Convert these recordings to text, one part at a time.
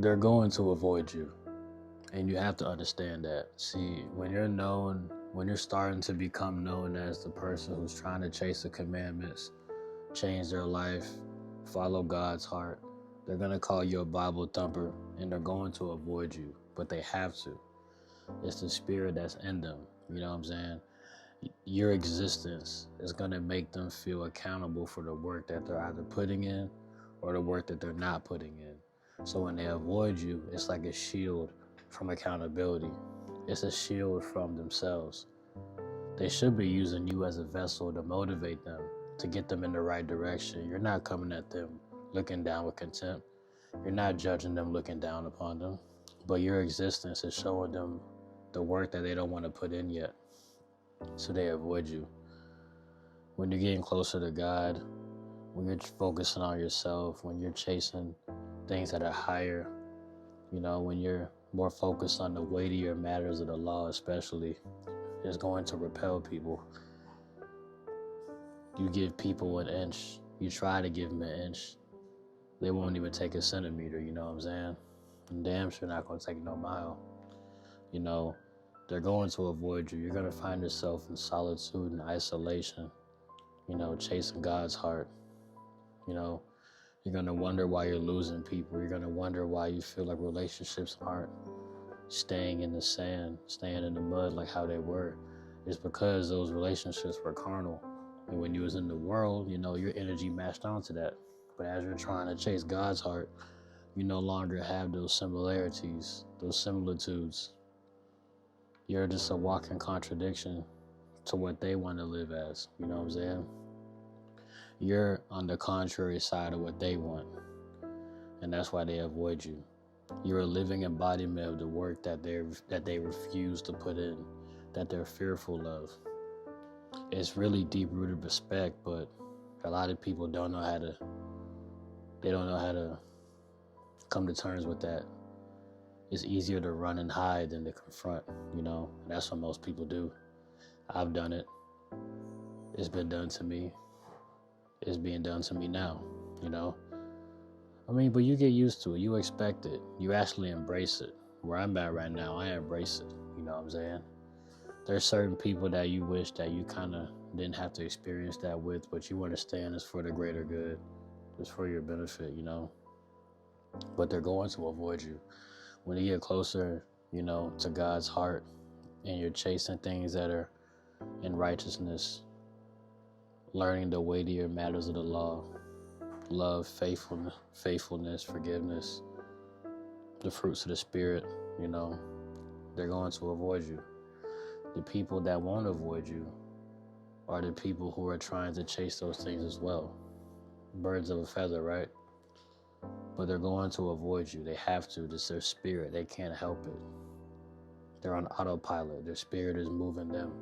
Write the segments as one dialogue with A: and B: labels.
A: They're going to avoid you. And you have to understand that. See, when you're starting to become known as the person who's trying to chase the commandments, change their life, follow God's heart, they're going to call you a Bible thumper and they're going to avoid you, but they have to. It's the spirit that's in them. You know what I'm saying? Your existence is going to make them feel accountable for the work that they're either putting in or the work that they're not putting in. So when they avoid you, it's like a shield from accountability. It's a shield from themselves. They should be using you as a vessel to motivate them, to get them in the right direction. You're not coming at them looking down with contempt. You're not judging them looking down upon them. But your existence is showing them the work that they don't want to put in yet. So they avoid you. When you're getting closer to God, when you're focusing on yourself, when you're chasing things that are higher, when you're more focused on the weightier matters of the law especially, is going to repel people. You give people an inch, you try to give them an inch, they won't even take a centimeter, you know what I'm saying? And damn sure not going to take no mile. They're going to avoid you. You're going to find yourself in solitude and isolation, chasing God's heart. You're going to wonder why you're losing people. You're going to wonder why you feel like relationships aren't staying in the sand, staying in the mud like how they were. It's because those relationships were carnal. And when you was in the world, your energy matched onto that. But as you're trying to chase God's heart, you no longer have those similarities, those similitudes. You're just a walking contradiction to what they want to live as. You know what I'm saying? You're on the contrary side of what they want. And that's why they avoid you. You're a living embodiment of the work that they refuse to put in, that they're fearful of. It's really deep-rooted respect, but a lot of people don't know how to come to terms with that. It's easier to run and hide than to confront, and that's what most people do. I've done it. It's been done to me. It's being done to me now, but you get used to it. You expect it. You actually embrace it. Where I'm at right now, I embrace it. You know what I'm saying? There's certain people that you wish that you kind of didn't have to experience that with, but you understand it's for the greater good. It's for your benefit, But they're going to avoid you. When you get closer, to God's heart and you're chasing things that are in righteousness, learning the weightier matters of the law, love, faithfulness, forgiveness, the fruits of the Spirit, they're going to avoid you. The people that won't avoid you are the people who are trying to chase those things as well. Birds of a feather, right? But they're going to avoid you. They have to. It's their spirit. They can't help it. They're on autopilot. Their spirit is moving them.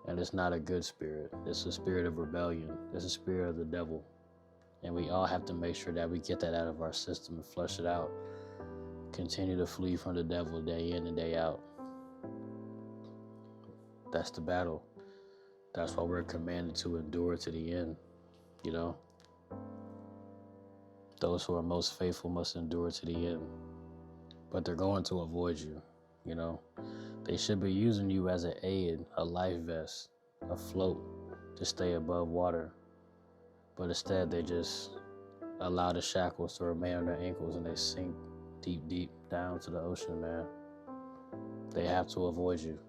A: And it's not a good spirit. It's a spirit of rebellion. It's a spirit of the devil. And we all have to make sure that we get that out of our system and flush it out. Continue to flee from the devil day in and day out. That's the battle. That's why we're commanded to endure to the end, Those who are most faithful must endure to the end. But they're going to avoid you, They should be using you as an aid, a life vest, a float to stay above water. But instead, they just allow the shackles to remain on their ankles and they sink deep, deep down to the ocean, man. They have to avoid you.